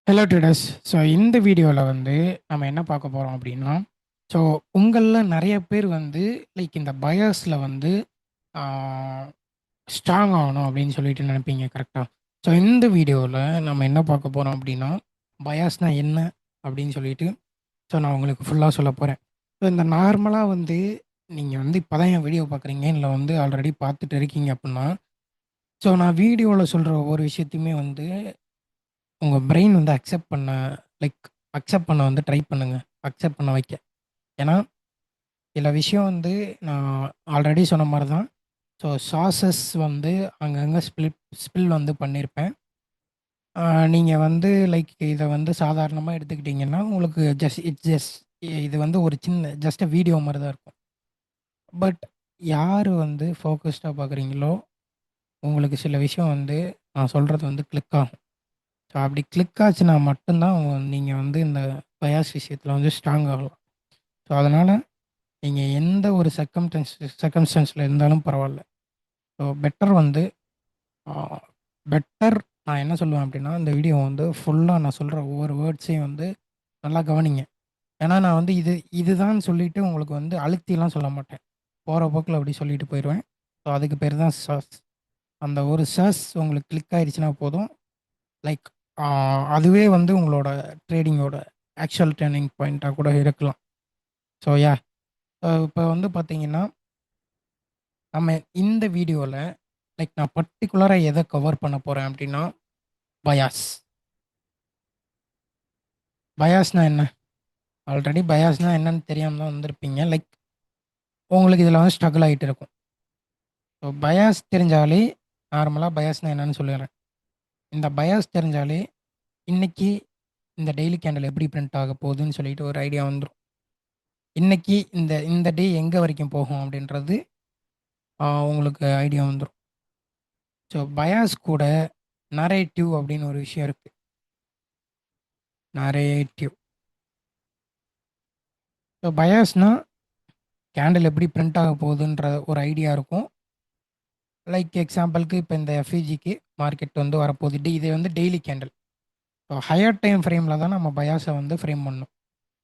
Hello traders. So இந்த வீடியோவில் வந்து நம்ம என்ன பார்க்க போகிறோம் அப்படின்னா, ஸோ உங்களில் நிறைய பேர் வந்து லைக் இந்த பயாஸில் வந்து ஸ்ட்ராங் ஆகணும் அப்படின்னு சொல்லிட்டு நினைப்பீங்க, கரெக்டாக? ஸோ இந்த வீடியோவில் நம்ம என்ன பார்க்க போகிறோம் அப்படின்னா, பயாஸ்னால் என்ன அப்படின்னு சொல்லிட்டு நான் உங்களுக்கு ஃபுல்லாக சொல்ல போகிறேன். ஸோ இந்த நார்மலாக வந்து நீங்கள் வந்து இப்போ தான் என் வீடியோ பார்க்குறீங்க, இல்லை வந்து ஆல்ரெடி பார்த்துட்டு இருக்கீங்க அப்படின்னா, ஸோ நான் வீடியோவில் சொல்கிற ஒவ்வொரு விஷயத்தையுமே வந்து உங்கள் பிரெயின் வந்து லைக் அக்செப்ட் பண்ண வந்து ட்ரை பண்ணுங்க. அக்செப்ட் பண்ண வைக்க. ஏன்னா, சில விஷயம் வந்து நான் ஆல்ரெடி சொன்ன மாரி தான். ஸோ சாஸஸ் வந்து அங்கங்க ஸ்பில் வந்து பண்ணியிருப்பேன். நீங்க வந்து லைக் இத வந்து சாதாரணமா எடுத்துக்கிட்டீங்கன்னா, உங்களுக்கு ஜஸ்ட் இது வந்து ஒரு சின்ன ஜஸ்ட் வீடியோ மாரி தான் இருக்கும். பட் யாரு வந்து ஃபோகஸ்டா பார்க்குறீங்களோ, உங்களுக்கு சில விஷயம் வந்து நான் சொல்றது வந்து கிளிக் ஆகும். ஸோ அப்படி கிளிக் ஆச்சுன்னா மட்டும் தான் நீங்க வந்து இந்த பயாஸ் விஷயத்தில வந்து ஸ்ட்ராங் ஆகலாம். ஸோ அதனால நீங்க எந்த ஒரு சர்கம்ஸ்டன்ஸ்ல இருந்தாலும் பரவால்ல. ஸோ ஆ பெட்டர் நான் என்ன சொல்லுவேன் அப்டின்னா, இந்த வீடியோ வந்து ஃபுல்லா நான் சொல்ற ஒவ்வொரு வேர்ட்ஸையும் வந்து நல்லா கவனிங்க. ஏன்னா நான் வந்து இதுதான் சொல்லிட்டு உங்களுக்கு வந்து அழுத்திலாம் சொல்ல மாட்டேன். போற போக்குல அப்டி சொல்லிட்டு போயிருவேன். ஸோ அதுக்கு பேரு தான் சஸ். அந்த ஒரு சஸ் உங்களுக்கு கிளிக் ஆயிருச்சுனா போதும். லைக் ஆ அதுவே வந்து உங்களோட ட்ரேடிங்கோட ஆக்சுவல் டர்னிங் பாயிண்ட்டா கூட இருக்கலாம். ஸோ இப்ப வந்து பார்த்தீங்கன்னா, நம்ம இந்த வீடியோல லைக் நான் பர்ட்டிகுலரா எத கவர் பண்ண போறேன் அப்டின்னா, பயாஸ். பயாஸ்னா என்ன? ஆல்ரெடி பயாஸ்னா என்னன்னு தெரியாம தான் வந்திருப்பீங்க. லைக் உங்களுக்கு இதுல வந்து ஸ்ட்ரகிள் ஆயிட்டு இருக்கும். ஸோ பயாஸ் தெரிஞ்சாலே நார்மலா பயாஸ்னா என்னன்னு சொல்லிர்றேன். இந்த பயாஸ் தெரிஞ்சாலே இன்னைக்கு இந்த டெய்லி கேண்டில் எப்படி பிரிண்ட் ஆக போகுதுன்னு சொல்லிட்டு ஒரு ஐடியா வந்துரும். இன்னைக்கு இந்த இந்த டே எங்க வரைக்கும் போகும் அப்படின்றது உங்களுக்கு ஐடியா வந்துரும். ஸோ பயாஸ் கூட நரேட்டிவ் அப்படின்னு ஒரு விஷயம் இருக்கு. நரேட்டிவ். ஸோ பயாஸ்னா கேண்டில் எப்படி பிரிண்ட் ஆக போகுதுன்ற ஒரு ஐடியா இருக்கும். லைக் எக்ஸாம்பிளுக்கு இப்போ இந்த எஃப்இஜிக்கு மார்க்கெட் வந்து வரப்போகுது. இது வந்து daily candle. So higher time ஃப்ரேமில் தான் நம்ம பயாஸை வந்து ஃப்ரேம் பண்ணணும்.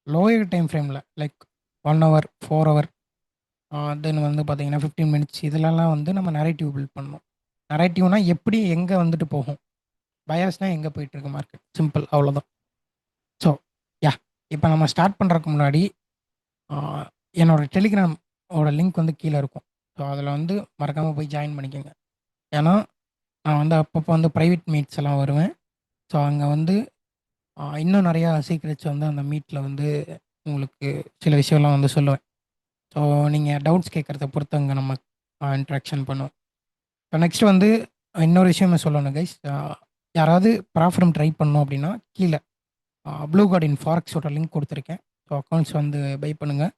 லோயர் டைம் ஃப்ரேமில் லைக் 1 ஹவர், 4 ஹவர், தென் வந்து பார்த்தீங்கன்னா 15 மினிட்ஸ் இதுலலாம் வந்து நம்ம நரேட்டிவ் பில்ட் பண்ணணும். நரேட்டிவ்னா எப்படி எங்கே வந்துட்டு போகும், பயாஸ்னா எங்கே போயிட்டு இருக்கு மார்க்கெட், சிம்பிள் அவ்வளோதான். ஸோ யா இப்போ நம்ம ஸ்டார்ட் பண்ணுறதுக்கு முன்னாடி ஆஹ், என்னோட டெலிகிராம் ஓட லிங்க் வந்து கீழே இருக்கும். ஸோ அதில் வந்து மறக்காமல் போய் ஜாயின் பண்ணிக்கோங்க. ஏன்னா நான் வந்து அப்பப்போ வந்து ப்ரைவேட் மீட்ஸ் எல்லாம் வருவேன். ஸோ அங்கே வந்து இன்னும் நிறையா சீக்ரெட்ஸ் வந்து அந்த மீட்டில் வந்து உங்களுக்கு சில விஷயம்லாம் வந்து சொல்லுவேன். ஸோ நீங்கள் டவுட்ஸ் கேட்குறத பொறுத்து அங்கே நம்ம இன்ட்ராக்ஷன் பண்ணுவோம். இப்போ நெக்ஸ்ட் வந்து இன்னொரு விஷயமே சொல்லணும் கைஸ். யாராவது ப்ராஃபிரம் ட்ரை பண்ணணும் அப்படின்னா கீழே ப்ளூ கார்டின் ஃபாரெக்ஸோட லிங்க் கொடுத்துருக்கேன். ஸோ அக்கௌண்ட்ஸ் வந்து பை பண்ணுங்கள்.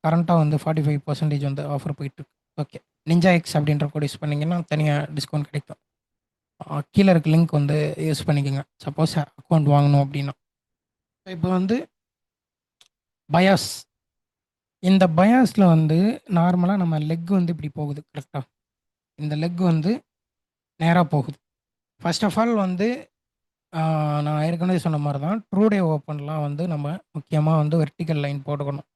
கரண்ட்டாக வந்து 45% வந்து ஆஃபர் போயிட்டுருக்கு. ஓகே. நிஞ்சா எக்ஸ் அப்படின்ற கோட் யூஸ் பண்ணிங்கன்னா தனியாக டிஸ்கவுண்ட் கிடைக்கும். கீழே இருக்க லிங்க் வந்து யூஸ் பண்ணிக்கோங்க, சப்போஸ் அக்கௌண்ட் வாங்கணும் அப்படின்னா. இப்போ வந்து பயாஸ். இந்த பயாஸில் வந்து நார்மலாக நம்ம லெக் வந்து இப்படி போகுது, கரெக்டாக? இந்த லெக் வந்து நேராக போகுது. ஃபர்ஸ்ட் ஆஃப் ஆல் வந்து நான் ஏற்கனவே சொன்ன மாதிரி தான் ட்ரூ டே ஓப்பன்லாம் வந்து நம்ம முக்கியமாக வந்து வெர்டிக்கல் லைன் போட்டுக்கணும்.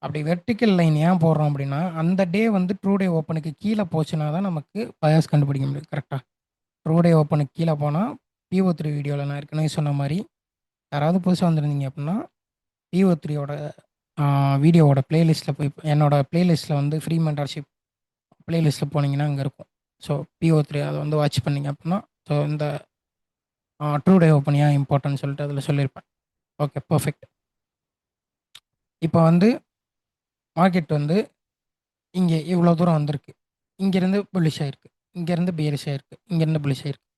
அப்படி வெர்டிக்கல் லைன் ஏன் போடுறோம் அப்படின்னா, அந்த டே வந்து ட்ரூ டே ஓப்பனுக்கு கீழே போச்சுன்னா தான் நமக்கு பயாஸ் கண்டுபிடிக்க முடியும், கரெக்டாக? ட்ரூ டே ஓப்பனுக்கு கீழே போனால் PO3 வீடியோவில் நான் ஏற்கனவே சொன்ன மாதிரி, யாராவது புதுசாக வந்திருந்தீங்க அப்படின்னா PO3யோட வீடியோவோட பிளேலிஸ்ட்டில் போய் என்னோட பிளேலிஸ்ட்டில் வந்து ஃப்ரீ மென்டர்ஷிப் பிளேலிஸ்ட்டில் போனீங்கன்னா அங்கே இருக்கும். ஸோ PO3 அதை வந்து வாட்ச் பண்ணீங்க அப்படின்னா, ஸோ இந்த ட்ரூ டே ஓப்பன் ஏன் இம்பார்ட்டன்ட் சொல்லிட்டு அதில் சொல்லியிருப்பேன். Okay, perfect. இப்போ வந்து மார்க்கெட் வந்து இங்கே இவ்வளோ தூரம் வந்திருக்கு. இங்கேருந்து புல்லிஷ் ஆயிருக்கு, இங்கேருந்து பியரிஷ் ஆயிருக்கு, இங்கேருந்து புல்லிஷ் ஆயிருக்கு.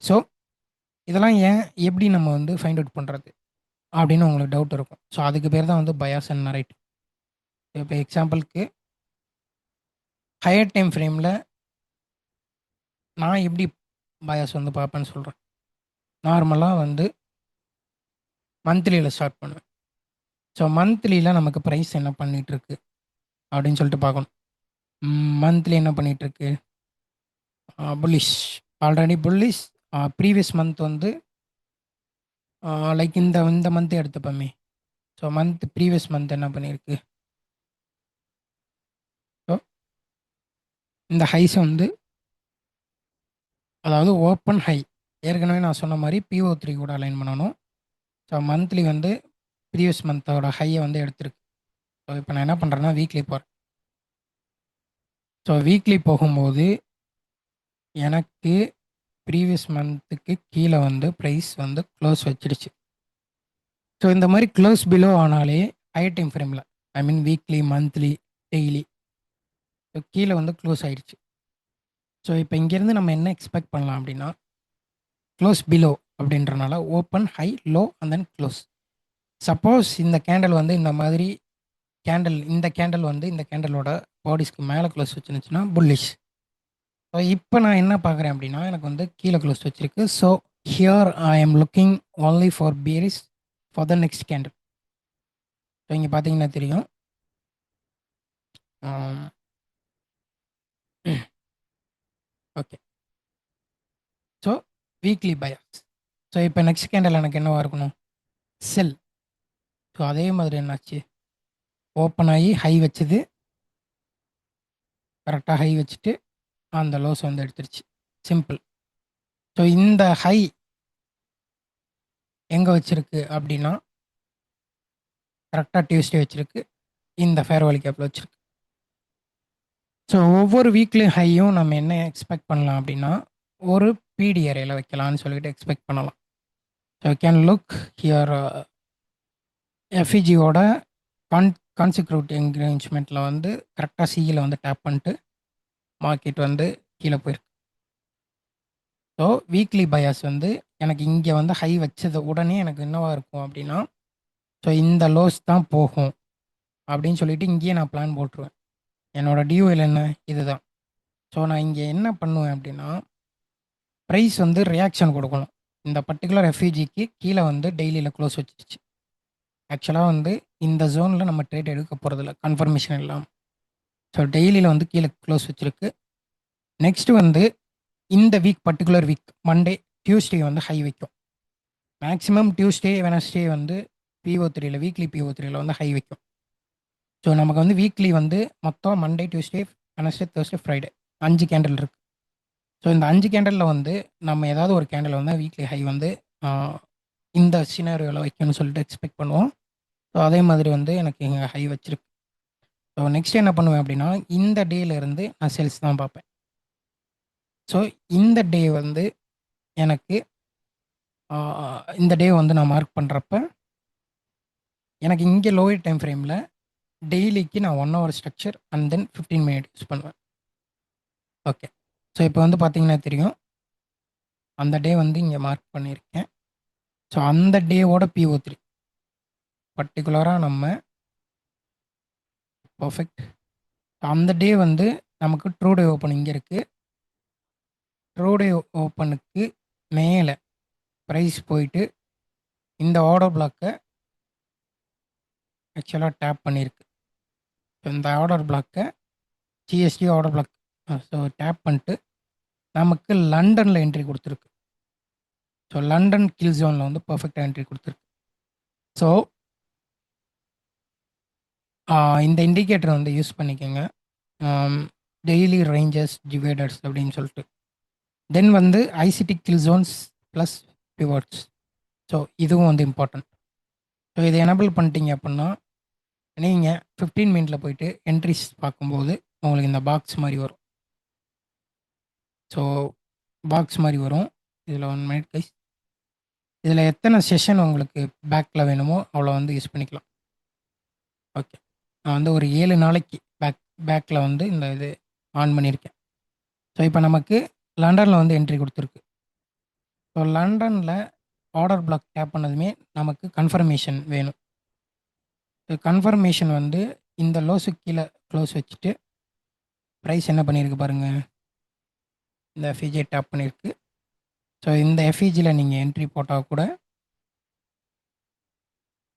ஸோ இதெல்லாம் ஏன், எப்படி நம்ம வந்து ஃபைண்ட் அவுட் பண்ணுறது அப்படின்னு உங்களுக்கு டவுட் இருக்கும். ஸோ அதுக்கு பேர் தான் வந்து பயாஸ் அண்ட் நரேட்டிவ். இப்போ எக்ஸாம்பிளுக்கு ஹையர் டைம் ஃப்ரேமில் நான் எப்படி பயாஸ் வந்து பார்ப்பேன்னு சொல்கிறேன். நார்மலாக வந்து மந்த்லியில் ஸ்டார்ட் பண்ணுவேன். ஸோ மந்த்லியில் நமக்கு ப்ரைஸ் என்ன பண்ணிகிட்ருக்கு அப்படின்னு சொல்லிட்டு பார்க்கணும். மந்த்லி என்ன பண்ணிகிட்ருக்கு? Bullish. Already bullish. Previous month வந்து லைக் இந்த இந்த மந்த் எடுத்துப்போமே. ஸோ ப்ரீவியஸ் மந்த் என்ன பண்ணியிருக்கு? ஸோ இந்த ஹைஸ் வந்து அதாவது ஓப்பன் ஹை. ஏற்கனவே நான் சொன்ன மாதிரி PO3 கூட அலைன் பண்ணணும். ஸோ மந்த்லி வந்து ப்ரீவியஸ் மந்தோட ஹையை வந்து எடுத்திருக்கு. ஸோ இப்போ நான் என்ன பண்ணுறேன்னா வீக்லி போகிறேன். ஸோ வீக்லி போகும்போது எனக்கு ப்ரீவியஸ் மந்த்துக்கு கீழே வந்து ப்ரைஸ் வந்து க்ளோஸ் வச்சிடுச்சு. ஸோ இந்த மாதிரி க்ளோஸ் பிலோ ஆனாலே ஹை டைம் ஃப்ரேமில், ஐ மீன் வீக்லி, மந்த்லி, டெய்லி, ஸோ கீழே வந்து க்ளோஸ் ஆயிடுச்சு. ஸோ இப்போ இங்கேருந்து நம்ம என்ன எக்ஸ்பெக்ட் பண்ணலாம் அப்படின்னா, க்ளோஸ் பிலோ அப்படின்றனால open, high, low and then close. Suppose இந்த கேண்டில் வந்து இந்த மாதிரி இந்த கேண்டில் வந்து இந்த கேண்டலோட பாடிஸ்க்கு மேலே க்ளோஸ் வச்சுருந்துச்சுன்னா புல்லிஷ். ஸோ இப்போ நான் என்ன பார்க்குறேன் அப்படின்னா, எனக்கு வந்து கீழே க்ளோஸ் வச்சிருக்கு. So here I am looking only for bearish for the next candle. So இங்கே பார்த்தீங்கன்னா தெரியும். Okay. So weekly bias. So இப்போ நெக்ஸ்ட் கேண்டில் எனக்கு என்னவா இருக்கணும்? செல். ஸோ அதே மாதிரி என்னாச்சு? ஓப்பன் ஆகி ஹை வச்சது, கரெக்டாக ஹை வச்சுட்டு அந்த லோஸ் வந்து எடுத்துருச்சு. சிம்பிள். ஸோ இந்த ஹை எங்கே வச்சிருக்கு அப்படின்னா, கரெக்டாக டியூஸ்டே வச்சிருக்கு. இந்த ஃபேர்வெல் கேப்பில் வச்சிருக்கு. ஸோ ஒவ்வொரு வீக்லி ஹையும் நம்ம என்ன எக்ஸ்பெக்ட் பண்ணலாம் அப்படின்னா, ஒரு பிடி ஏரியாவில் வைக்கலாம்னு சொல்லிட்டு எக்ஸ்பெக்ட் பண்ணலாம். ஸோ கேன் லுக் ஹியர் எஃப்இஜியோட கான்சிக்யூட்டிவ் என்கரேஜ்மெண்ட்டில் வந்து கரெக்டாக சியில் வந்து டேப் பண்ணிட்டு மார்க்கெட் வந்து கீழே போயிருக்கு. ஸோ வீக்லி பயாஸ் வந்து எனக்கு இங்கே வந்து ஹை வச்சது உடனே எனக்கு என்னவா இருக்கும் அப்படின்னா, ஸோ இந்த லோஸ் தான் போகும் அப்படின்னு சொல்லிட்டு இங்கேயே நான் பிளான் போட்டுருவேன். என்னோட டியூஎல் என்ன? இதுதான். ஸோ நான் இங்கே என்ன பண்ணுவேன் அப்படின்னா, ப்ரைஸ் வந்து ரியாக்ஷன் கொடுக்கணும். இந்த பர்டிகுலர் எஃப்இஜிக்கு கீழே வந்து டெய்லியில் க்ளோஸ் வச்சிருச்சு. ஆக்சுவலாக வந்து இந்த ஜோனில் நம்ம ட்ரேட் எடுக்க போகிறதில்ல, கன்ஃபர்மேஷன் இல்லாமல். ஸோ டெய்லியில் வந்து கீழே க்ளோஸ் வச்சிருக்கு. நெக்ஸ்ட் வந்து இந்த week, particular week Monday, Tuesday வந்து ஹை வைக்கும். மேக்ஸிமம் டியூஸ்டே, வெனஸ்டே வந்து PO3யில், வீக்லி PO3யில் வந்து ஹை வைக்கும். ஸோ நமக்கு வந்து வீக்லி வந்து மொத்தம் Monday, Tuesday, Wednesday, Thursday, Friday 5 candle இருக்குது. ஸோ இந்த 5 கேண்டலில் வந்து நம்ம ஏதாவது ஒரு கேண்டில் வந்து வீக்லி ஹை வந்து இந்த சினாரியோவில் வைக்கணும்னு சொல்லிட்டு எக்ஸ்பெக்ட் பண்ணுவோம். ஸோ அதே மாதிரி வந்து எனக்கு இங்கே ஹை வச்சிருக்கு. ஸோ நெக்ஸ்ட் என்ன பண்ணுவேன் அப்படின்னா, இந்த டேலேருந்து நான் சேல்ஸ் தான் பார்ப்பேன். ஸோ இந்த டே வந்து எனக்கு இந்த டே வந்து நான் மார்க் பண்ணுறப்ப எனக்கு இங்கே லோயர் டைம் ஃப்ரேமில் டெய்லிக்கு நான் 1 hour structure and then 15 minute use பண்ணுவேன். ஓகே. ஸோ இப்போ வந்து பார்த்தீங்கன்னா தெரியும், அந்த டே வந்து இங்கே மார்க் பண்ணியிருக்கேன். ஸோ அந்த டேவோட PO3 பர்டிகுலராக நம்ம பர்ஃபெக்ட். அந்த டே வந்து நமக்கு ட்ரூ டே ஓப்பன் இங்கே இருக்குது. ட்ரூ டே ஓப்பனுக்கு மேலே ப்ரைஸ் போயிட்டு இந்த ஆர்டர் பிளாக்கை ஆக்சுவலாக டேப் பண்ணியிருக்கு. ஸோ இந்த ஆர்டர் பிளாக்கை GST order block so tap பண்ணிட்டு நமக்கு லண்டனில் என்ட்ரி கொடுத்துருக்கு. ஸோ லண்டன் கில் ஜோனில் வந்து பர்ஃபெக்டாக என்ட்ரி கொடுத்துருக்கு. ஸோ இந்த இண்டிகேட்டர் வந்து யூஸ் பண்ணிக்கோங்க, டெய்லி ரேஞ்சஸ் டிவைடர்ஸ் அப்படின்னு சொல்லிட்டு. தென் வந்து ICT kill zones plus pivots. So இதுவும் வந்து இம்பார்ட்டன்ட். ஸோ இதை எனபிள் பண்ணிட்டீங்க அப்படின்னா நீங்கள் 15 மினிட்ல போயிட்டு என்ட்ரிஸ் பார்க்கும்போது உங்களுக்கு இந்த பாக்ஸ் மாதிரி வரும். ஸோ பாக்ஸ் மாதிரி வரும். இதில் 1 மினிட் கைஸ். இதில் எத்தனை செஷன் உங்களுக்கு பேக்கில் வேணுமோ அவ்வளோ வந்து யூஸ் பண்ணிக்கலாம். ஓகே. நான் வந்து ஒரு 7 நாளைக்கு பேக்கில் வந்து இந்த இது ஆன் பண்ணியிருக்கேன். ஸோ இப்போ நமக்கு லண்டனில் வந்து என்ட்ரி கொடுத்துருக்கு. ஸோ லண்டனில் ஆர்டர் பிளாக் டேப் பண்ணதுமே நமக்கு கன்ஃபர்மேஷன் வேணும். கன்ஃபர்மேஷன் வந்து இந்த லோஸுக்கு கீழே க்ளோஸ் வச்சுட்டு ப்ரைஸ் என்ன பண்ணியிருக்கு பாருங்கள், இந்த எஃப்இஜியை டேப் பண்ணியிருக்கு. ஸோ இந்த எஃப்இஜியில் நீங்கள் என்ட்ரி போட்டால் கூட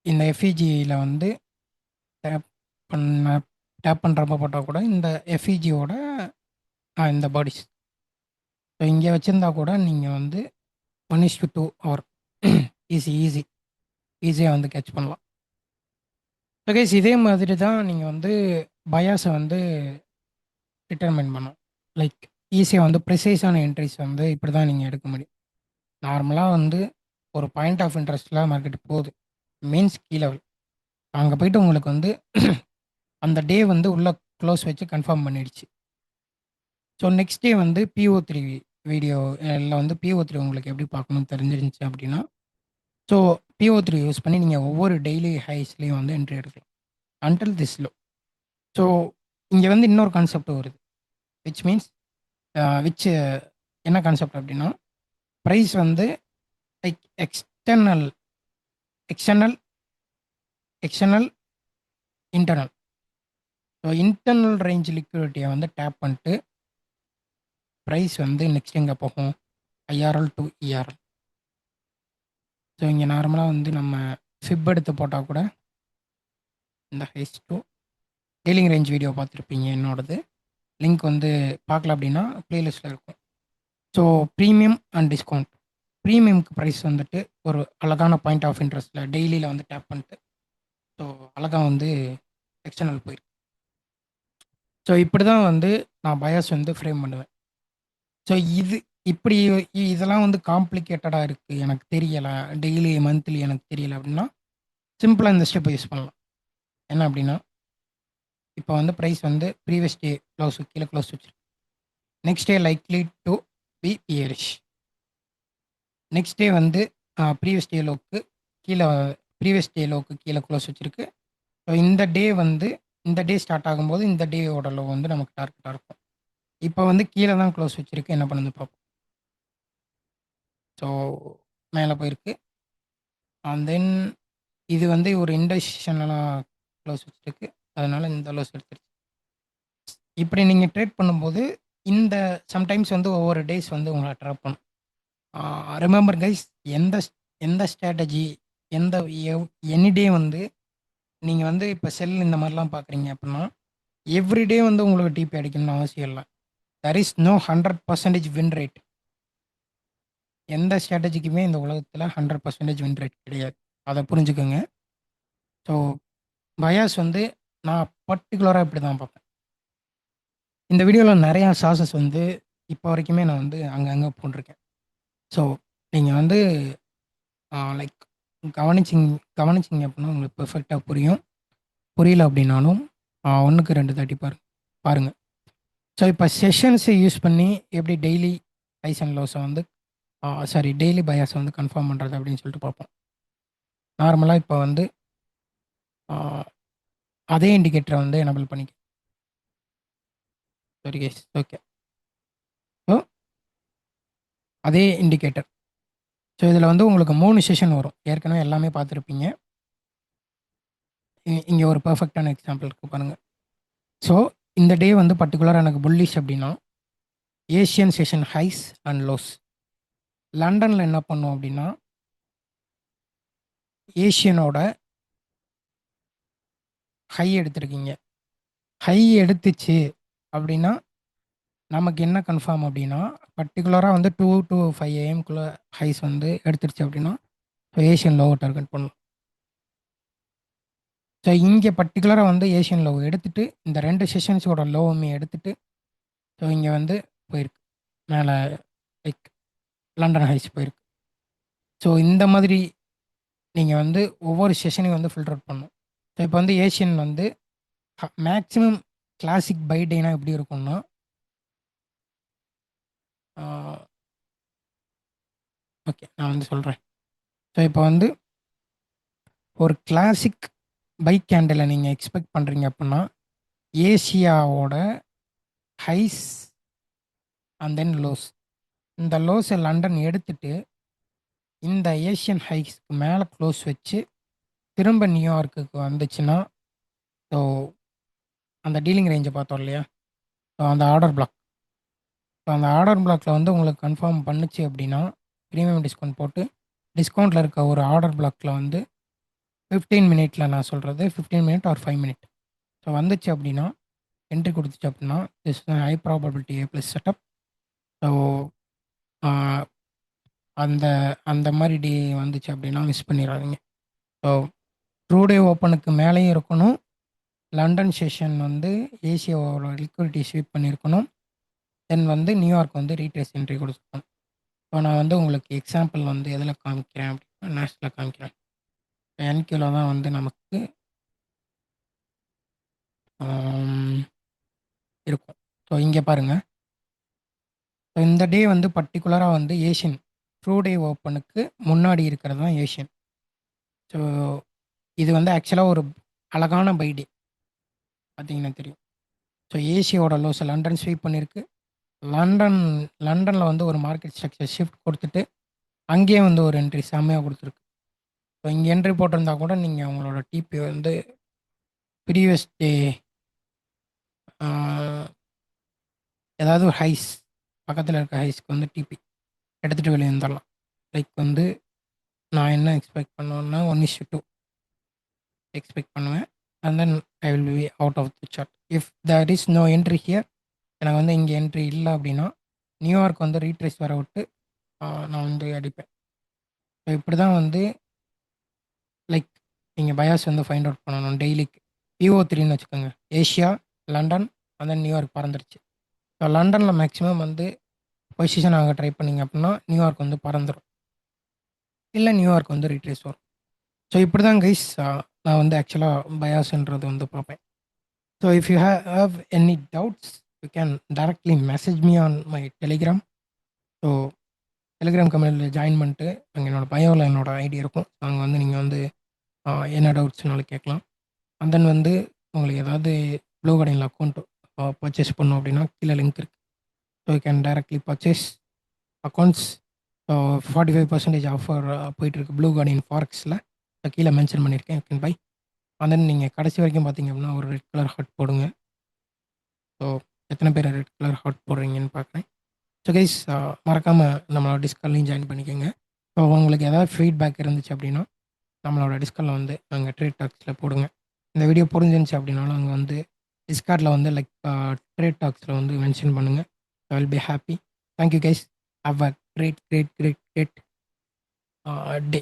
இந்த எஃப்இஜியில் வந்து டேப் டேப் பண்ணுறப்ப போட்டால் கூட இந்த எஃப்இஜியோட இந்த பாடிஸ் ஸோ இங்கே வச்சுருந்தா கூட நீங்கள் வந்து 1:2 ஆர் ஈஸி ஈஸியாக வந்து கேட்ச் பண்ணலாம். ஸோ கைஸ் இதே மாதிரி தான் நீங்கள் வந்து பயாஸை வந்து டிட்டர்மைன் பண்ணணும். லைக் ஈஸியாக வந்து ப்ரிசைஸான என்ட்ரிஸ் வந்து இப்படி தான் நீங்கள் எடுக்க முடியும். நார்மலாக வந்து ஒரு பாயிண்ட் ஆஃப் இன்ட்ரெஸ்ட்டில் மார்க்கெட் போகுது, மீன்ஸ் கீ லெவல். அங்கே போயிட்டு உங்களுக்கு வந்து அந்த டே வந்து உள்ள க்ளோஸ் வச்சு கன்ஃபார்ம் பண்ணிடுச்சு. ஸோ நெக்ஸ்ட் டே வந்து PO3 வீடியோ வந்து PO3 உங்களுக்கு எப்படி பார்க்கணும்னு தெரிஞ்சிருந்துச்சு அப்படின்னா, ஸோ PO3 யூஸ் பண்ணி நீங்கள் ஒவ்வொரு டெய்லி ஹைஸ்லேயும் வந்து என்ட்ரி எடுக்கலாம் அன்டில் திஸ் லோ. ஸோ இங்கே வந்து இன்னொரு கான்செப்ட் வருது, விச் மீன்ஸ் விச் என்ன கான்செப்ட் அப்படின்னா, ப்ரைஸ் வந்து like external external external internal. So internal range லிக்விடிட்டியை வந்து டேப் பண்ணிட்டு ப்ரைஸ் வந்து நெக்ஸ்ட் எங்கே போகும், ஐஆர்எல் டு இஆர்எல். ஸோ இங்கே நார்மலாக வந்து நம்ம ஃபிப் எடுத்து போட்டால் கூட இந்த highs to dealing range video பார்த்துருப்பீங்க என்னோடது. லிங்க் வந்து பார்க்கல அப்படின்னா ப்ளேலிஸ்ட்டில் இருக்கும். So premium and discount. ப்ரீமியம்க்கு ப்ரைஸ் வந்துட்டு ஒரு அழகான பாயிண்ட் ஆஃப் இன்ட்ரெஸ்ட்டில் டெய்லியில் வந்து டேப் பண்ணிட்டு ஸோ அழகாக வந்து எக்ஸ்டர்னல் போயிருக்கு. ஸோ இப்படி தான் வந்து நான் பயாஸ் வந்து ஃப்ரேம் பண்ணுவேன். ஸோ இது இப்படி இதெல்லாம் வந்து காம்ப்ளிகேட்டடாக இருக்குது, எனக்கு தெரியலை, டெய்லி மந்த்லி எனக்கு தெரியலை அப்படின்னா சிம்பிளாக இந்த ஸ்டெப்பை யூஸ் பண்ணலாம். என்ன அப்படின்னா, இப்போ வந்து ப்ரைஸ் வந்து ப்ரீவியஸ் டே க்ளோஸ் கீழே க்ளோஸ் வச்சிருக்கு. Next day likely to be bearish. Next day வந்து ப்ரீவியஸ் டே லோக்கு கீழே ப்ரீவியஸ் டே லோக்கு கீழே க்ளோஸ் வச்சிருக்கு. ஸோ இந்த டே வந்து இந்த டே ஸ்டார்ட் ஆகும்போது இந்த டேயோட லோ வந்து நமக்கு டார்கெட்டாக இருக்கும். இப்போ வந்து கீழே தான் க்ளோஸ் வச்சிருக்கு, என்ன பண்ணுது பார்ப்போம். ஸோ மேலே போயிருக்கு. அண்ட் தென் இது வந்து ஒரு இண்டெசிஷனெலாம் க்ளோஸ் வச்சிருக்கு, அதனால இந்த க்ளோஸ் எடுத்துருச்சு. இப்படி நீங்கள் ட்ரேட் பண்ணும்போது இந்த சம்டைம்ஸ் வந்து ஒவ்வொரு டேஸ் வந்து உங்களை ட்ராப் பண்ணும். ரிமெம்பர் கைஸ், எந்த எந்த ஸ்ட்ராட்டஜி எந்த எனி டே வந்து நீங்கள் வந்து இப்போ செல் இந்த மாதிரிலாம் பார்க்குறீங்க அப்படின்னா எவ்ரிடே வந்து உங்களுக்கு டிபி அடிக்கணும்னு அவசியம் இல்லை. There is no 100% win rate. எந்த ஸ்ட்ராட்டஜிக்குமே இந்த உலகத்தில் 100% வின் ரேட் கிடையாது, அதை புரிஞ்சுக்கோங்க. ஸோ பயாஸ் வந்து நான் பர்டிகுலராக இப்படி தான் பார்ப்பேன். இந்த வீடியோவில் நிறையா சாசஸ் வந்து இப்போ வரைக்குமே நான் வந்து அங்கங்கே போட்டிருக்கேன். ஸோ நீங்கள் வந்து லைக் கவனிச்சிங்க அப்படின்னா உங்களுக்கு பெர்ஃபெக்டாக புரியும். புரியல அப்படின்னாலும் 1க்கு 2 தட்டி பாருங்கள். ஸோ இப்போ செஷன்ஸை யூஸ் பண்ணி எப்படி டெய்லி ஹைஸ் அண்ட் லோஸை வந்து டெய்லி பயாஸை வந்து கன்ஃபார்ம் பண்ணுறது அப்படின்னு சொல்லிட்டு பார்ப்போம். நார்மலாக இப்போ வந்து அதே இண்டிகேட்டரை வந்து எனபிள் பண்ணிக்க. சரி கேஸ், ஓகே. ஸோ அதே இண்டிகேட்டர். ஸோ இதில் வந்து உங்களுக்கு 3 செஷன் வரும், ஏற்கனவே எல்லாமே பார்த்துருப்பீங்க. இங்கே ஒரு பர்ஃபெக்டான எக்ஸாம்பிள் இருக்குது பாருங்கள். ஸோ இந்த டே வந்து பர்டிகுலராக எனக்கு புல்லிஷ் அப்படின்னா Asian session highs and lows. லண்டனில் என்ன பண்ணும் அப்படின்னா ஏஷியனோட ஹை எடுத்திருக்கீங்க, ஹை எடுத்துச்சு அப்படின்னா நமக்கு என்ன கன்ஃபார்ம் அப்படின்னா பர்டிகுலராக வந்து 2 to 5 AM ஹைஸ் வந்து எடுத்துருச்சு அப்படின்னா ஸோ ஏஷியன் லோவை டார்கெட் பண்ணலாம். ஸோ இங்கே பர்டிகுலராக வந்து ஏஷியன் லோ எடுத்துட்டு இந்த 2 செஷன்ஸோட லோவுமே எடுத்துட்டு ஸோ இங்கே வந்து போயிருக்கு மேலே, லைக் லண்டன் ஹைஸ் போயிருக்கு. ஸோ இந்த மாதிரி நீங்கள் வந்து ஒவ்வொரு செஷனையும் வந்து ஃபில்டர் அவுட் பண்ணணும். ஸோ இப்போ வந்து ஏஷியன் வந்து மேக்ஸிமம் கிளாசிக் பை டேனா எப்படி இருக்கும்னா ஓகே நான் வந்து சொல்கிறேன். ஸோ இப்போ வந்து ஒரு கிளாசிக் பைக் கேண்டிலை நீங்கள் எக்ஸ்பெக்ட் பண்ணுறீங்க அப்படின்னா ஏசியாவோட ஹைஸ் அண்ட் தென் லோஸ், இந்த லோஸை லண்டன் எடுத்துட்டு இந்த ஏஷியன் ஹைஸ்க்கு மேலே க்ளோஸ் வச்சு திரும்ப நியூயார்க்குக்கு வந்துச்சுன்னா ஸோ அந்த டீலிங் ரேஞ்சை பார்த்தோம் இல்லையா, ஸோ அந்த ஆர்டர் பிளாக், ஸோ அந்த ஆர்டர் பிளாக்ல வந்து உங்களுக்கு கன்ஃபார்ம் பண்ணுச்சு அப்படின்னா ப்ரீமியம் டிஸ்கவுண்ட் போட்டு டிஸ்கவுண்ட்டில் இருக்க ஒரு ஆர்டர் பிளாக்ல வந்து 15 மினிட்ல நான் சொல்கிறது 15 மினிட் ஆர் 5 மினிட் ஸோ வந்துச்சு அப்படின்னா என்ட்ரி கொடுத்துச்சு அப்படின்னா this high probability A+ setup. So அந்த அந்த மாதிரி டே வந்துச்சு அப்படின்னா மிஸ் பண்ணிடாதீங்க. ஸோ ட்ரூ டே ஓப்பனுக்கு மேலேயும் இருக்கணும். லண்டன் செஷன் வந்து ஏசியாவோட லிக்விடிட்டி ஸ்வீப் பண்ணியிருக்கணும். தென் வந்து நியூயார்க் வந்து ரீட்ரேஸ் என்ட்ரி கொடுத்துருக்கணும். ஸோ நான் வந்து உங்களுக்கு எக்ஸாம்பிள் வந்து எதில் காமிக்கிறேன் அப்படின்னா நேஷ்னலில் காமிக்கிறேன். என்கியூவில் தான் வந்து நமக்கு ஆம், இருக்கும். ஸோ இங்கே பாருங்கள். ஸோ இந்த டே வந்து பர்ட்டிகுலராக வந்து ஏஷியன் ட்ரூ டே ஓப்பனுக்கு முன்னாடி இருக்கிறது தான் ஏஷியன். ஸோ இது வந்து ஆக்சுவலாக ஒரு அழகான பை டே பார்த்தீங்கன்னா தெரியும். ஸோ ஏசியோட லோஸை லண்டன் ஸ்வீப் பண்ணியிருக்கு. லண்டன் லண்டனில் வந்து ஒரு மார்க்கெட் ஸ்ட்ரக்சர் ஷிஃப்ட் கொடுத்துட்டு அங்கேயே வந்து ஒரு என்ட்ரி செம்மையாக கொடுத்துருக்கு. ஸோ இங்கே என்ட்ரி போட்டிருந்தா கூட நீங்கள் உங்களோட டிபி வந்து ப்ரீவியஸ் டே ஏதாவது ஒரு ஹைஸ் பக்கத்தில் இருக்க ஹைஸ்க்கு வந்து டிபி எடுத்துகிட்டு வெளியே வந்துடலாம். லைக் வந்து நான் என்ன எக்ஸ்பெக்ட் பண்ணுவேன்னா 1:2 எக்ஸ்பெக்ட் பண்ணுவேன். And then I will be out of the chart. If there is no entry here, எனக்கு வந்து இங்கே என்ட்ரி இல்லை அப்படின்னா நியூயார்க் வந்து ரீட்ரேஸ் வர விட்டு நான் வந்து அடிப்பேன். ஸோ இப்படி தான் வந்து லைக் நீங்கள் பயாஸ் வந்து ஃபைண்ட் அவுட் பண்ணணும் டெய்லிக்கு. PO3ன்னு வச்சுக்கோங்க. ஏஷியா, லண்டன் அந்த நியூயார்க் பறந்துருச்சு. ஸோ லண்டனில் மேக்ஸிமம் வந்து பொசிஷன் ஆக ட்ரை பண்ணிங்க அப்படின்னா நியூயார்க் வந்து பறந்துடும். இல்லை நியூயார்க் வந்து ரீட்ரேஸ் வரும். ஸோ இப்படி தான் கைஸ் நான் வந்து ஆக்சுவலாக பயாஸ்ன்றது வந்து பார்ப்பேன். So if you have any doubts you can directly message me on my Telegram. So Telegram கம்யூனிட்டியில் ஜாயின் பண்ணிட்டு அங்கே என்னோடய பயோவில் என்னோட ஐடி இருக்கும். அங்கே வந்து நீங்கள் வந்து என்ன டவுட்ஸ்னாலும் கேட்கலாம். அண்ட் தென் வந்து உங்களுக்கு ஏதாவது ப்ளூ கடையில் அக்கௌண்ட் பர்ச்சேஸ் பண்ணணும் அப்படின்னா கீழே லிங்க் இருக்குது. So you can directly purchase accounts. So 45% offer போயிட்டுருக்கு ப்ளூ கார்டியன் ஃபாரெக்ஸில். கீழே மென்ஷன் பண்ணியிருக்கேன். You can buy. And then நீங்கள் கடைசி வரைக்கும் பார்த்தீங்க அப்படின்னா ஒரு ரெட் கலர் ஹார்ட் போடுங்க. ஸோ எத்தனை பேர் ரெட் கலர் ஹார்ட் போடுறீங்கன்னு பார்க்குறேன். ஸோ கைஸ் மறக்காமல் நம்மளோட டிஸ்கல்லையும் ஜாயின் பண்ணிக்கோங்க. ஸோ உங்களுக்கு ஏதாவது ஃபீட்பேக் இருந்துச்சு அப்படின்னா நம்மளோட டிஸ்கல்ல வந்து அங்கே ட்ரேட் டாக்ஸில் போடுங்க. இந்த வீடியோ புரிஞ்சிருந்துச்சு அப்படின்னாலும் அங்கே வந்து டிஸ்கார்டில் வந்து லைக் ட்ரேட் டாக்ஸில் வந்து மென்ஷன் பண்ணுங்கள். I will be happy. Thank you guys. Have a great day.